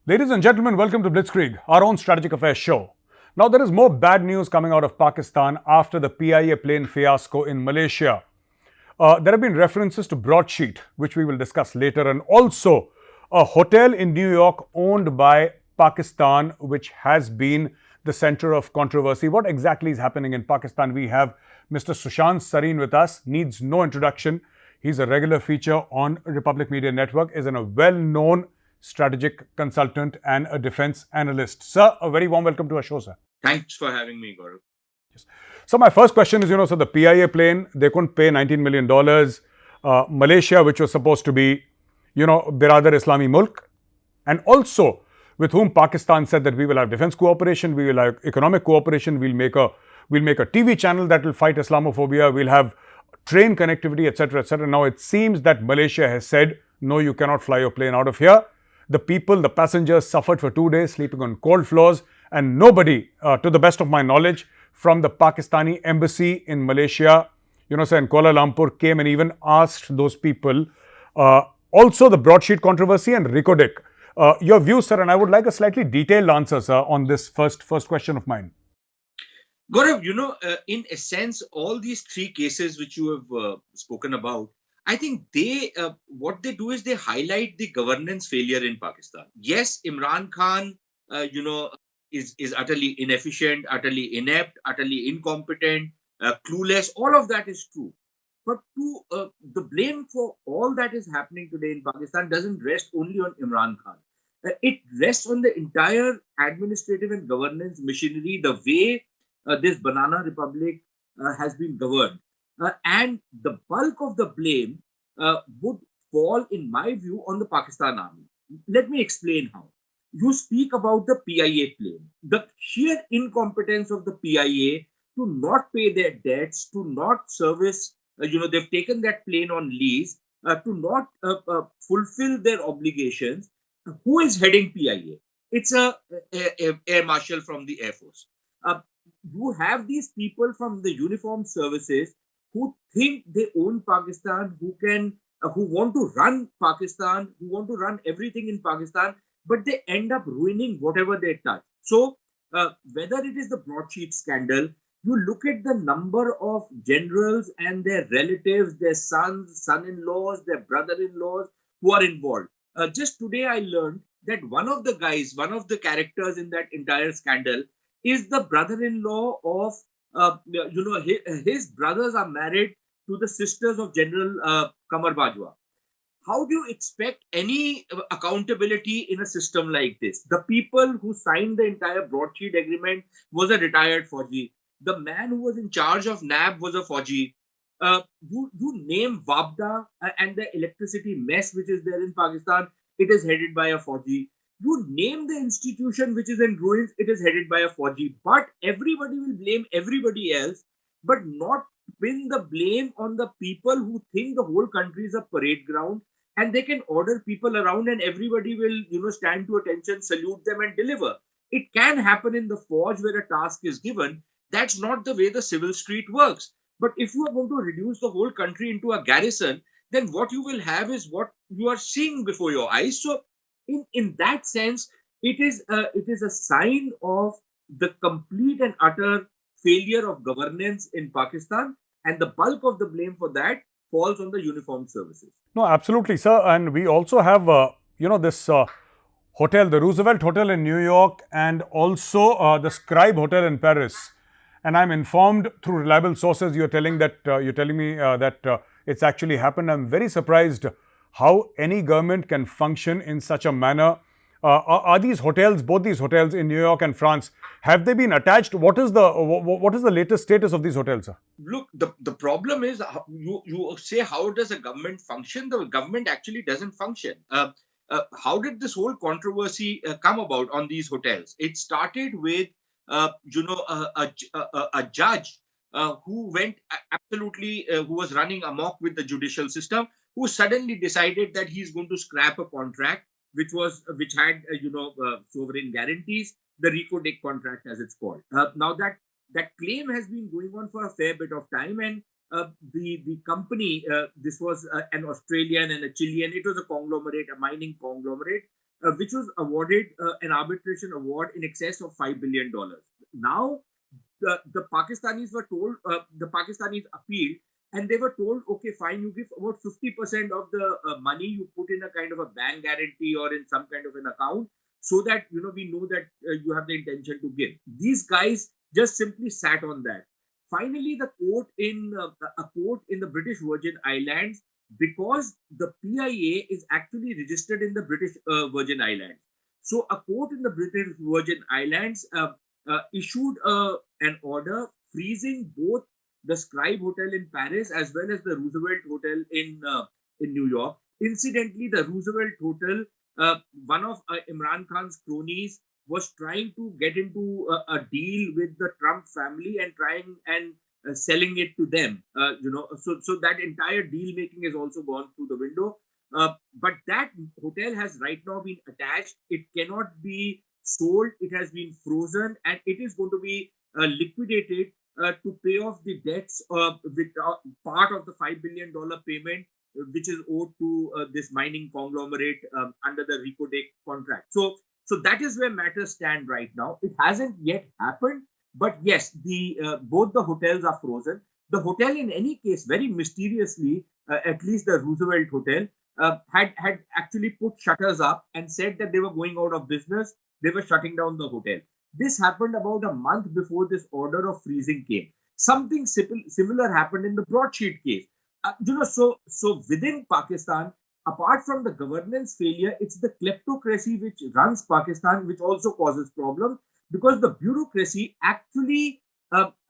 Ladies and gentlemen, welcome to Blitzkrieg, our own strategic affairs show. Now, there is more bad news coming out of Pakistan after the PIA plane fiasco in Malaysia. There have been references to broadsheet, which we will discuss later, and also a hotel in New York owned by Pakistan, which has been the center of controversy. What exactly is happening in Pakistan? We have Mr. Sushant Sareen with us, needs no introduction. He's a regular feature on Republic Media Network, is a well-known strategic consultant and a defense analyst. Sir, a very warm welcome to our show, sir. Thanks for having me, Gaurav. So my first question is, so the PIA plane, they couldn't pay $19 million. Malaysia, which was supposed to be, Biradar Islami Mulk, and also with whom Pakistan said that we will have defense cooperation, we will have economic cooperation, we'll make a TV channel that will fight Islamophobia, we'll have train connectivity, etc., etc. Now it seems that Malaysia has said, no, you cannot fly your plane out of here. The people, the passengers suffered for 2 days, sleeping on cold floors, and nobody, to the best of my knowledge, from the Pakistani embassy in Malaysia, sir, in Kuala Lumpur, came and even asked those people. Also, the broadsheet controversy and Ricodec. Your views, sir, and I would like a slightly detailed answer, sir, on this first question of mine. Gaurav, in a sense, all these three cases which you have spoken about, I think what they do is they highlight the governance failure in Pakistan. Yes, Imran Khan, is utterly inefficient, utterly inept, utterly incompetent, clueless. All of that is true. But the blame for all that is happening today in Pakistan doesn't rest only on Imran Khan. It rests on the entire administrative and governance machinery, the way this banana republic has been governed. And the bulk of the blame would fall, in my view, on the Pakistan army. Let me explain how. You speak about the PIA plane. The sheer incompetence of the PIA to not pay their debts, to not service, they've taken that plane on lease, to not fulfill their obligations. Who is heading PIA? It's a air marshal from the Air Force. You have these people from the uniformed services who think they own Pakistan, who want to run Pakistan, who want to run everything in Pakistan, but they end up ruining whatever they touch. So, whether it is the broadsheet scandal, you look at the number of generals and their relatives, their sons, son-in-laws, their brother-in-laws who are involved. Just today, I learned that one of the characters in that entire scandal is the brother-in-law of, his brothers are married to the sisters of General Kamar Bajwa. How do you expect any accountability in a system like this? The people who signed the entire broadsheet agreement was a retired Fauji. The man who was in charge of NAB was a Fauji. You name WAPDA and the electricity mess which is there in Pakistan, it is headed by a Fauji. You name the institution which is in ruins, it is headed by a Fauji. But everybody will blame everybody else, but not pin the blame on the people who think the whole country is a parade ground, and they can order people around and everybody will, stand to attention, salute them and deliver. It can happen in the forge where a task is given. That's not the way the civil street works. But if you are going to reduce the whole country into a garrison, then what you will have is what you are seeing before your eyes. So in that sense, it is a sign of the complete and utter failure of governance in Pakistan, and the bulk of the blame for that falls on the uniformed services. No, absolutely, sir. And we also have, this hotel, the Roosevelt Hotel in New York, and also the Scribe Hotel in Paris. And I'm informed through reliable sources. You're telling me that it's actually happened. I'm very surprised how any government can function in such a manner. Are these hotels, both these hotels in New York and France, have they been attached? What is the latest status of these hotels, sir? Look, the problem is, you say, how does a government function? The government actually doesn't function. How did this whole controversy come about on these hotels? It started with a judge who went absolutely, who was running amok with the judicial system, who suddenly decided that he's going to scrap a contract which had sovereign guarantees, the Ricodec contract as it's called. Now that claim has been going on for a fair bit of time, and the company, this was an Australian and a Chilean, it was a conglomerate, a mining conglomerate. which was awarded an arbitration award in excess of $5 billion. Now, the Pakistanis were told, the Pakistanis appealed, and they were told, okay, fine, you give about 50% of the money you put in a kind of a bank guarantee or in some kind of an account, so that we know that you have the intention to give. These guys just simply sat on that. Finally, the court in a court in the British Virgin Islands, because the PIA is actually registered in the British Virgin Islands. So a court in the British Virgin Islands issued an order freezing both the Scribe Hotel in Paris as well as the Roosevelt Hotel in New York. Incidentally, the Roosevelt Hotel, one of Imran Khan's cronies was trying to get into a deal with the Trump family and trying and selling it to them. So that entire deal making has also gone through the window. But that hotel has right now been attached. It cannot be sold. It has been frozen, and it is going to be liquidated to pay off the debts with part of the $5 billion payment which is owed to this mining conglomerate under the Ricodec contract. So that is where matters stand right now. It hasn't yet happened, but yes, the both the hotels are frozen. The hotel, in any case, very mysteriously, at least the Roosevelt Hotel, had actually put shutters up and said that they were going out of business. They were shutting down the hotel. This happened about a month before this order of freezing came. Something similar happened in the broadsheet case. So within Pakistan, apart from the governance failure, it's the kleptocracy which runs Pakistan, which also causes problems, because the bureaucracy actually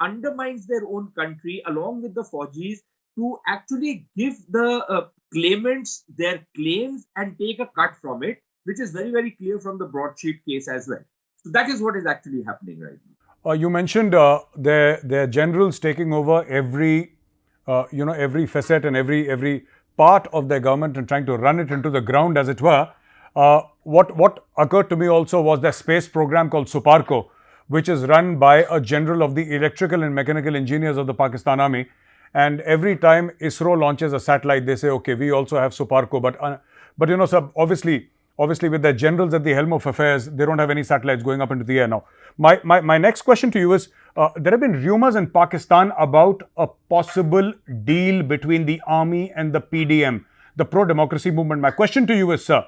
undermines their own country along with the Faujis to actually give the claimants their claims and take a cut from it, which is very, very clear from the broadsheet case as well. So that is what is actually happening right now. You mentioned their generals taking over every every facet and every part of their government and trying to run it into the ground, as it were. What occurred to me also was their space program called Suparco, which is run by a general of the electrical and mechanical engineers of the Pakistan Army. And every time ISRO launches a satellite, they say, okay, we also have Suparco. But sir, obviously with their generals at the helm of affairs, they don't have any satellites going up into the air now. My next question to you is, there have been rumors in Pakistan about a possible deal between the army and the PDM, the pro-democracy movement. My question to you is, sir,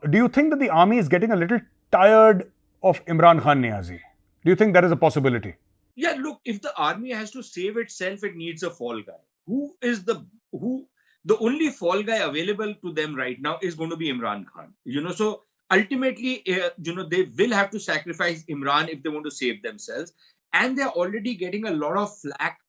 do you think that the army is getting a little tired of Imran Khan, Niazi? Do you think that is a possibility? Yeah, look, if the army has to save itself, it needs a fall guy. The only fall guy available to them right now is going to be Imran Khan. So ultimately, they will have to sacrifice Imran if they want to save themselves. And they're already getting a lot of flack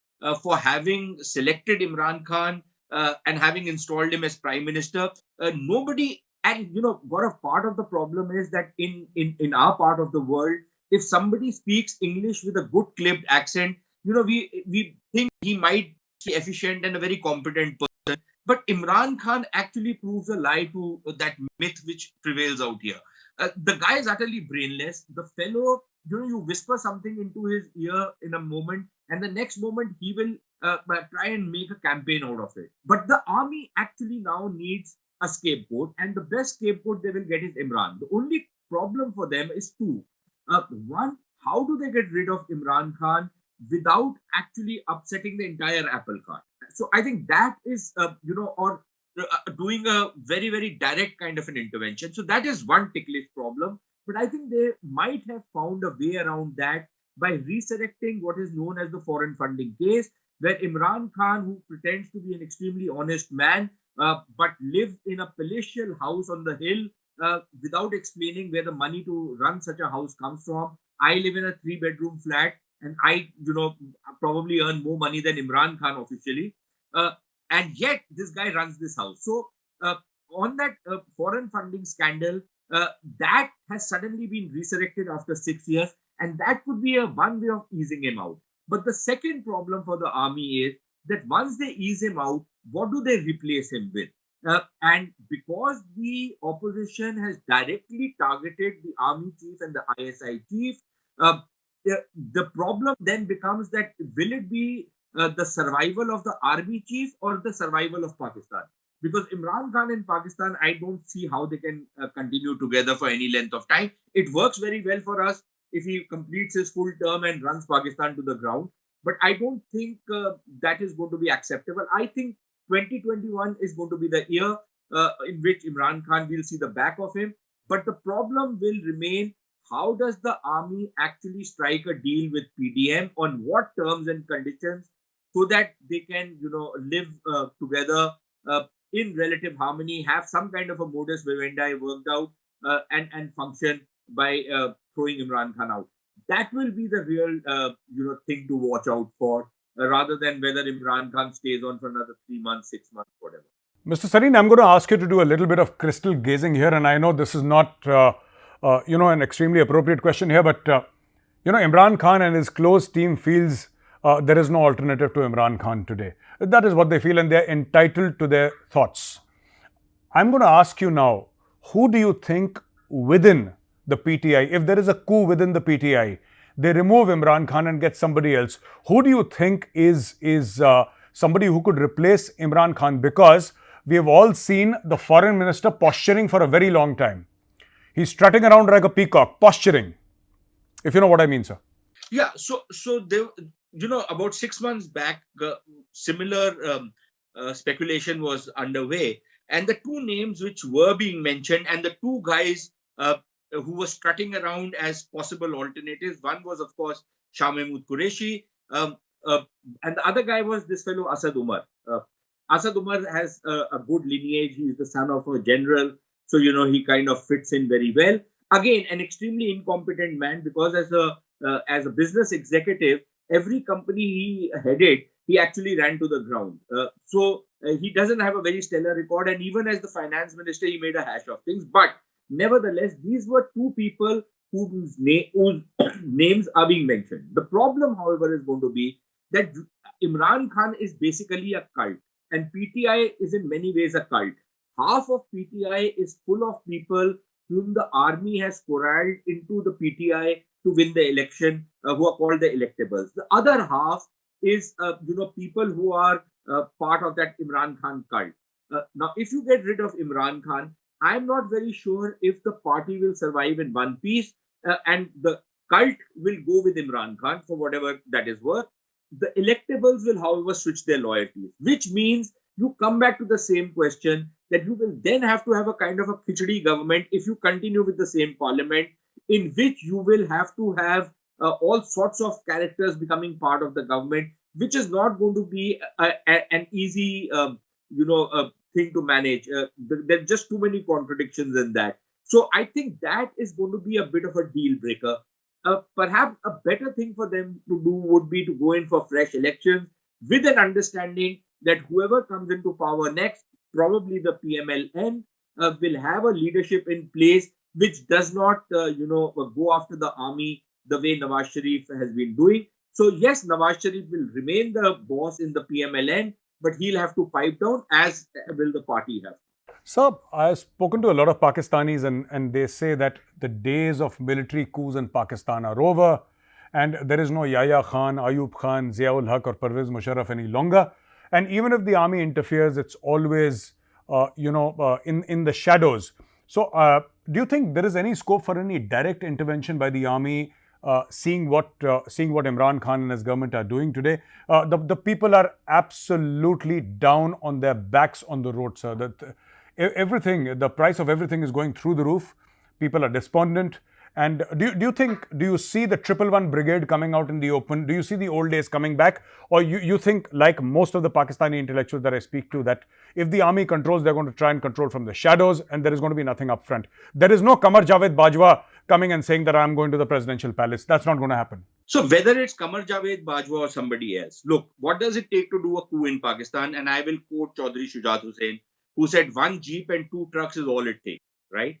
for having selected Imran Khan and having installed him as prime minister. Nobody, and Gaurav, part of the problem is that in our part of the world, if somebody speaks English with a good clipped accent, we think he might be efficient and a very competent person. But Imran Khan actually proves a lie to that myth which prevails out here. The guy is utterly brainless. The fellow, you whisper something into his ear in a moment, and the next moment he will try and make a campaign out of it. But the army actually now needs a scapegoat, and the best scapegoat they will get is Imran. The only problem for them is two. One, how do they get rid of Imran Khan without actually upsetting the entire apple cart? So I think that is, doing a very, very direct kind of an intervention. So that is one ticklish problem. But I think they might have found a way around that by resurrecting what is known as the foreign funding case, where Imran Khan, who pretends to be an extremely honest man, but lives in a palatial house on the hill, without explaining where the money to run such a house comes from. I live in a 3-bedroom flat, and I, probably earn more money than Imran Khan officially. And yet this guy runs this house. So on that foreign funding scandal, that has suddenly been resurrected after 6 years, and that could be one way of easing him out. But the second problem for the army is that once they ease him out, what do they replace him with? And because the opposition has directly targeted the army chief and the ISI chief, the problem then becomes that will it be the survival of the army chief or the survival of Pakistan? Because Imran Khan and Pakistan, I don't see how they can continue together for any length of time. It works very well for us if he completes his full term and runs Pakistan to the ground. But I don't think that is going to be acceptable. I think 2021 is going to be the year in which Imran Khan will see the back of him. But the problem will remain, how does the army actually strike a deal with PDM, on what terms and conditions, so that they can, live together in relative harmony, have some kind of a modus vivendi worked out, and function by throwing Imran Khan out. That will be the real, thing to watch out for, rather than whether Imran Khan stays on for another 3 months, 6 months, whatever. Mr. Sareen, I'm going to ask you to do a little bit of crystal gazing here, and I know this is not, an extremely appropriate question here, but Imran Khan and his close team feels there is no alternative to Imran Khan today. That is what they feel, and they're entitled to their thoughts. I'm going to ask you now, who do you think within the PTI, if there is a coup within the PTI, they remove Imran Khan and get somebody else, who do you think is somebody who could replace Imran Khan? Because we have all seen the foreign minister posturing for a very long time. He's strutting around like a peacock, posturing, if you know what I mean, sir. Yeah, so there, about 6 months back, similar speculation was underway, and the two names which were being mentioned, and the two guys who were strutting around as possible alternatives, one was, of course, Shah Mahmood Qureshi, and the other guy was this fellow Asad Umar. Asad Umar has a good lineage. He is the son of a general, so he kind of fits in very well. Again, an extremely incompetent man, because as a business executive, every company he headed, he actually ran to the ground. So he doesn't have a very stellar record, and even as the finance minister, he made a hash of things. But nevertheless, these were two people whose names are being mentioned. The problem, however, is going to be that Imran Khan is basically a cult, and PTI is in many ways a cult. Half of PTI is full of people whom the army has corralled into the PTI to win the election, who are called the electables. The other half is, people who are part of that Imran Khan cult. Now, if you get rid of Imran Khan, I'm not very sure if the party will survive in one piece, and the cult will go with Imran Khan for whatever that is worth. The electables will, however, switch their loyalties, which means you come back to the same question, that you will then have to have a kind of a khichdi government if you continue with the same parliament, in which you will have to have all sorts of characters becoming part of the government, which is not going to be an easy, thing to manage. There are just too many contradictions in that. So I think that is going to be a bit of a deal breaker. Perhaps a better thing for them to do would be to go in for fresh elections, with an understanding that whoever comes into power next, probably the PMLN, will have a leadership in place which does not, go after the army the way Nawaz Sharif has been doing. So yes, Nawaz Sharif will remain the boss in the PMLN, but he'll have to pipe down, as will the party have. Sir, I've spoken to a lot of Pakistanis, and they say that the days of military coups in Pakistan are over, and there is no Yahya Khan, Ayub Khan, Ziaul Haq or Pervez Musharraf any longer. And even if the army interferes, it's always, in the shadows. So, do you think there is any scope for any direct intervention by the army, seeing what Imran Khan and his government are doing today? The people are absolutely down on their backs on the road, sir. The price of everything is going through the roof. People are despondent. And do you see the 111 brigade coming out in the open? Do you see the old days coming back? Or you think, like most of the Pakistani intellectuals that I speak to, that if the army controls, they're going to try and control from the shadows, and there is going to be nothing up front? There is no Qamar Javed Bajwa coming and saying that I'm going to the presidential palace. That's not going to happen. So whether it's Qamar Javed Bajwa or somebody else, look, what does it take to do a coup in Pakistan? And I will quote Chaudhry Shujaat Hussain, who said 1 jeep and 2 trucks is all it takes, right?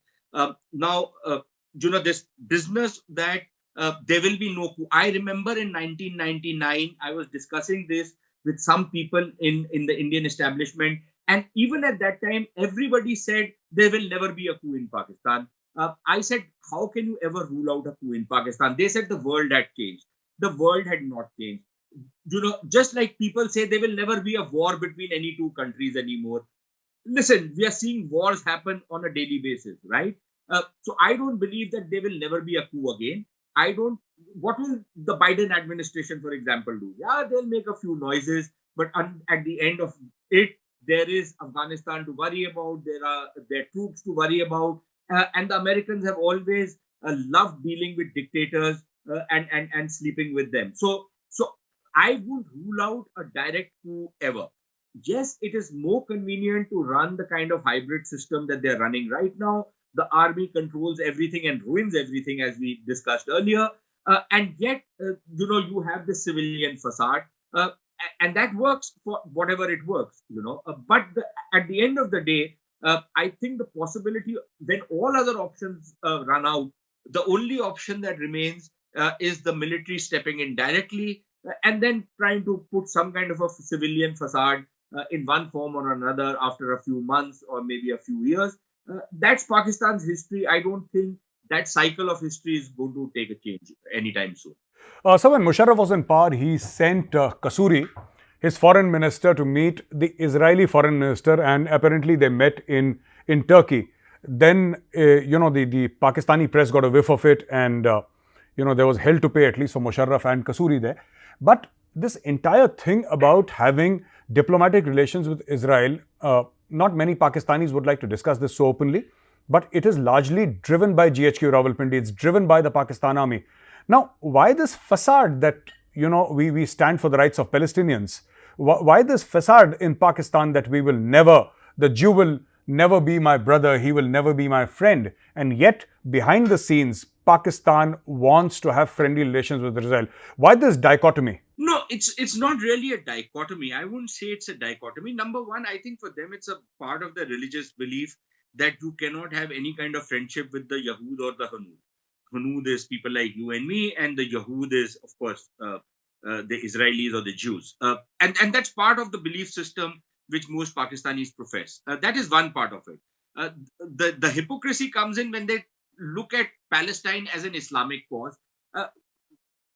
This business that there will be no coup. I remember in 1999, I was discussing this with some people in the Indian establishment. And even at that time, everybody said there will never be a coup in Pakistan. I said, how can you ever rule out a coup in Pakistan? They said the world had changed. The world had not changed. Just like people say there will never be a war between any two countries anymore. listen, we are seeing wars happen on a daily basis, right? So I don't believe that there will never be a coup again. I don't. What will the Biden administration, for example, do? Yeah, they'll make a few noises, but at the end of it, there is Afghanistan to worry about. There are their troops to worry about, and the Americans have always loved dealing with dictators and sleeping with them. So I would rule out a direct coup ever. Yes, it is more convenient to run the kind of hybrid system that they're running right now. The army controls everything and ruins everything, as we discussed earlier. And yet, you have the civilian facade, and that works for whatever it works, at the end of the day, I think the possibility when all other options run out, the only option that remains is the military stepping in directly and then trying to put some kind of a civilian facade in one form or another after a few months or maybe a few years. That's Pakistan's history. I don't think that cycle of history is going to take a change anytime soon. So when Musharraf was in power, he sent Kasuri, his foreign minister, to meet the Israeli foreign minister, and apparently they met in Turkey. Then, the Pakistani press got a whiff of it, and there was hell to pay, at least for Musharraf and Kasuri there. But this entire thing about having diplomatic relations with Israel, not many Pakistanis would like to discuss this so openly, but it is largely driven by GHQ Rawalpindi. It's driven by the Pakistan Army. Now, why this facade that, we stand for the rights of Palestinians? Why this facade in Pakistan that the Jew will never be my brother, he will never be my friend? And yet, behind the scenes, Pakistan wants to have friendly relations with Israel. Why this dichotomy? No, it's not really a dichotomy. I wouldn't say it's a dichotomy. Number one, I think for them it's a part of the religious belief that you cannot have any kind of friendship with the Yahud or the Hanud. Hanud is people like you and me, and the Yahud is, of course, the Israelis or the Jews. And that's part of the belief system which most Pakistanis profess. That is one part of it. The hypocrisy comes in when they look at Palestine as an Islamic cause.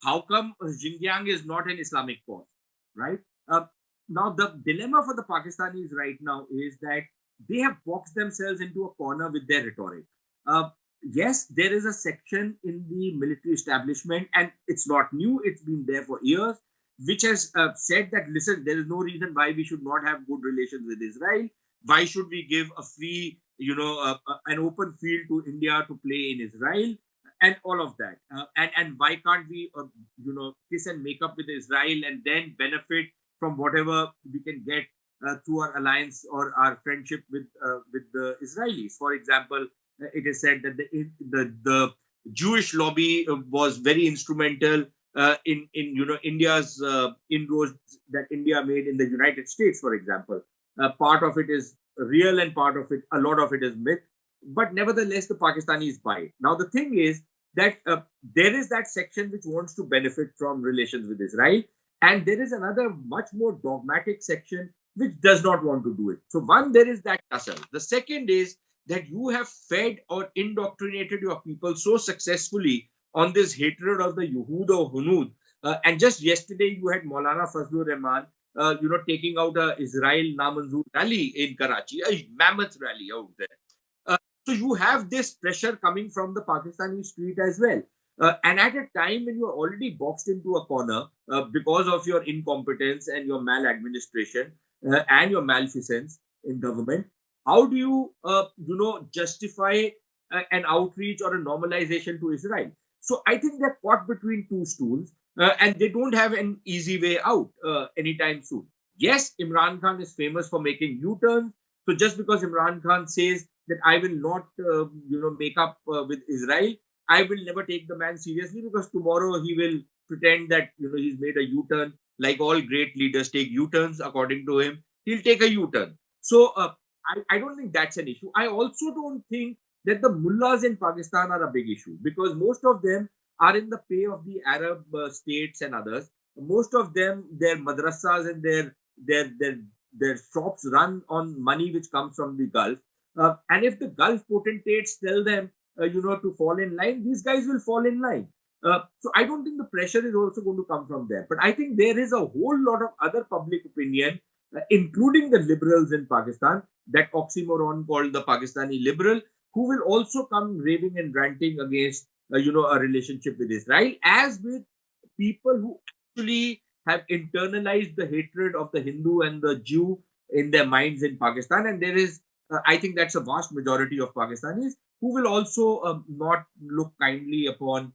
How come Xinjiang is not an Islamic cause, right? Now, the dilemma for the Pakistanis right now is that they have boxed themselves into a corner with their rhetoric. Yes, there is a section in the military establishment, and it's not new, it's been there for years, which has said that, listen, there is no reason why we should not have good relations with Israel. Why should we give a free, an open field to India to play in Israel? And all of that, and why can't we, kiss and make up with Israel and then benefit from whatever we can get through our alliance or our friendship with the Israelis? For example, it is said that the Jewish lobby was very instrumental in India's inroads that India made in the United States, for example. Part of it is real and a lot of it is myth. But nevertheless, the Pakistanis buy it. Now, the thing is that there is that section which wants to benefit from relations with Israel, and there is another much more dogmatic section which does not want to do it. So, one, there is that tussle. The second is that you have fed or indoctrinated your people so successfully on this hatred of the Yahud or Hunud. And just yesterday, you had Maulana Fazlur Rahman, taking out a Israel Namanzoor rally in Karachi, a mammoth rally out there. So you have this pressure coming from the Pakistani street as well. And at a time when you are already boxed into a corner because of your incompetence and your maladministration and your malfeasance in government, how do you, justify an outreach or a normalization to Israel? So I think they're caught between two stools and they don't have an easy way out anytime soon. Yes, Imran Khan is famous for making U-turns. So just because Imran Khan says that I will not, make up with Israel, I will never take the man seriously, because tomorrow he will pretend that, he's made a U-turn. Like all great leaders take U-turns, according to him, he'll take a U-turn. So I don't think that's an issue. I also don't think that the mullahs in Pakistan are a big issue, because most of them are in the pay of the Arab states and others. Most of them, their madrasas and their shops run on money which comes from the Gulf. And if the Gulf potentates tell them, to fall in line, these guys will fall in line. So I don't think the pressure is also going to come from there. But I think there is a whole lot of other public opinion including the liberals in Pakistan, that oxymoron called the Pakistani liberal, who will also come raving and ranting against, a relationship with Israel, as with people who actually have internalized the hatred of the Hindu and the Jew in their minds in Pakistan. And there is, I think that's a vast majority of Pakistanis who will also not look kindly upon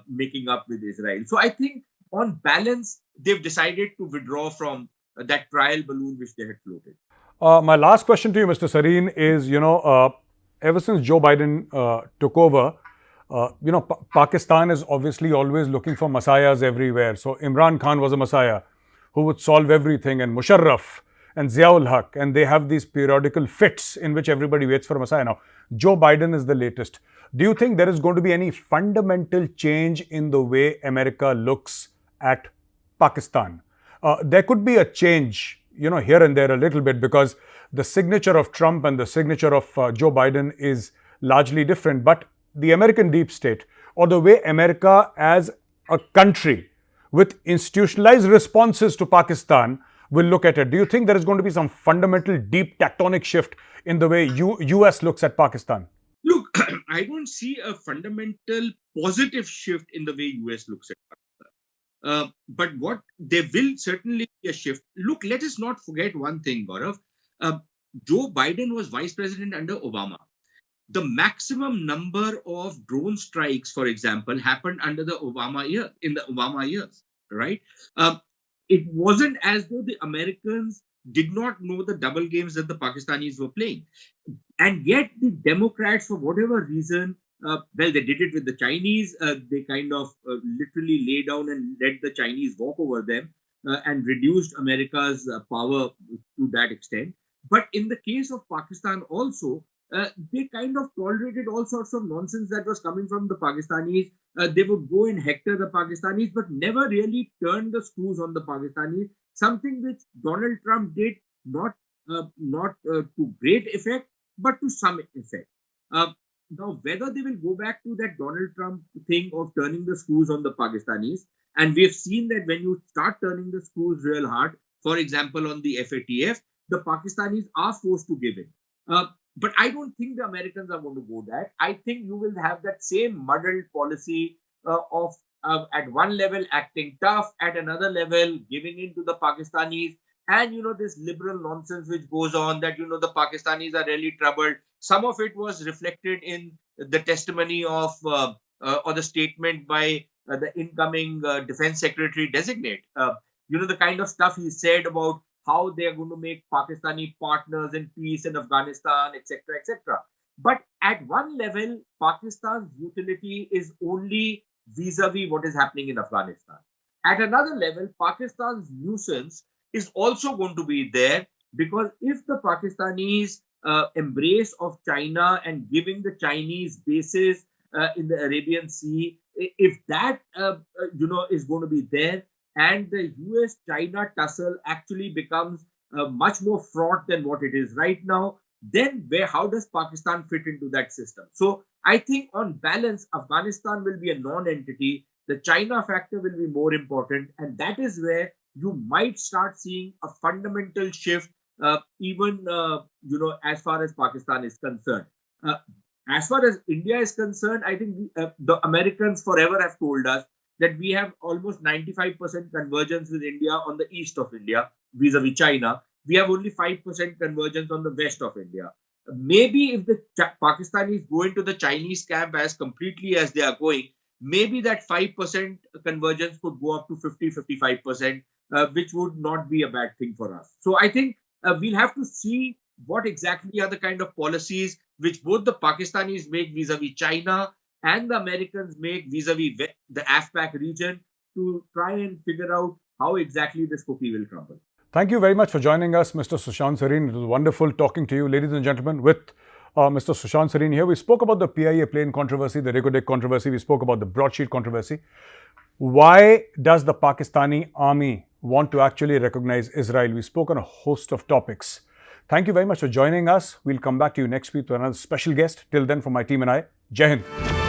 making up with Israel. So I think on balance, they've decided to withdraw from that trial balloon which they had floated. My last question to you, Mr. Sareen, is ever since Joe Biden took over, Pakistan is obviously always looking for messiahs everywhere. So Imran Khan was a messiah who would solve everything, and Musharraf and Ziaul Haq, and they have these periodical fits in which everybody waits for a messiah. Now, Joe Biden is the latest. Do you think there is going to be any fundamental change in the way America looks at Pakistan? There could be a change, here and there a little bit, because the signature of Trump and the signature of Joe Biden is largely different. But the American deep state, or the way America as a country with institutionalized responses to Pakistan will look at it, do you think there is going to be some fundamental deep tectonic shift in the way US looks at Pakistan? Look, I don't see a fundamental positive shift in the way US looks at Pakistan. But what there will certainly be a shift. Look, let us not forget one thing, Gaurav. Joe Biden was vice president under Obama. The maximum number of drone strikes, for example, happened under the Obama years, right? It wasn't as though the Americans did not know the double games that the Pakistanis were playing. And yet the Democrats, for whatever reason, they did it with the Chinese. They kind of literally lay down and let the Chinese walk over them and reduced America's power to that extent. But in the case of Pakistan also, they kind of tolerated all sorts of nonsense that was coming from the Pakistanis. They would go and hector the Pakistanis, but never really turn the screws on the Pakistanis, something which Donald Trump did not to great effect, but to some effect. Now, whether they will go back to that Donald Trump thing of turning the screws on the Pakistanis, and we have seen that when you start turning the screws real hard, for example, on the FATF, the Pakistanis are forced to give in. But I don't think the Americans are going to go that. I think you will have that same muddled policy of at one level acting tough, at another level giving in to the Pakistanis, and this liberal nonsense which goes on that the Pakistanis are really troubled. Some of it was reflected in the testimony of or the statement by the incoming defense secretary designate. The kind of stuff he said about how they are going to make Pakistani partners in peace in Afghanistan, etc., etc. But at one level, Pakistan's utility is only vis-a-vis what is happening in Afghanistan. At another level, Pakistan's nuisance is also going to be there, because if the Pakistanis embrace of China and giving the Chinese bases in the Arabian Sea, if that is going to be there, and the US-China tussle actually becomes much more fraught than what it is right now, then how does Pakistan fit into that system? So I think on balance, Afghanistan will be a non-entity. The China factor will be more important, and that is where you might start seeing a fundamental shift, even as far as Pakistan is concerned. As far as India is concerned, I think the Americans forever have told us that we have almost 95% convergence with India on the east of India vis-a-vis China. We have only 5% convergence on the west of India. Maybe if the Pakistanis go into the Chinese camp as completely as they are going, maybe that 5% convergence could go up to 50-55%, which would not be a bad thing for us. So I think we'll have to see what exactly are the kind of policies which both the Pakistanis make vis-a-vis China and the Americans make vis-a-vis the AFPAC region, to try and figure out how exactly this cookie will crumble. Thank you very much for joining us, Mr. Sushant Sareen. It was wonderful talking to you, ladies and gentlemen. With Mr. Sushant Sareen here, we spoke about the PIA plane controversy, the Rego controversy. We spoke about the broadsheet controversy. Why does the Pakistani army want to actually recognize Israel? We spoke on a host of topics. Thank you very much for joining us. We'll come back to you next week with another special guest. Till then, from my team and I, Jai Hind.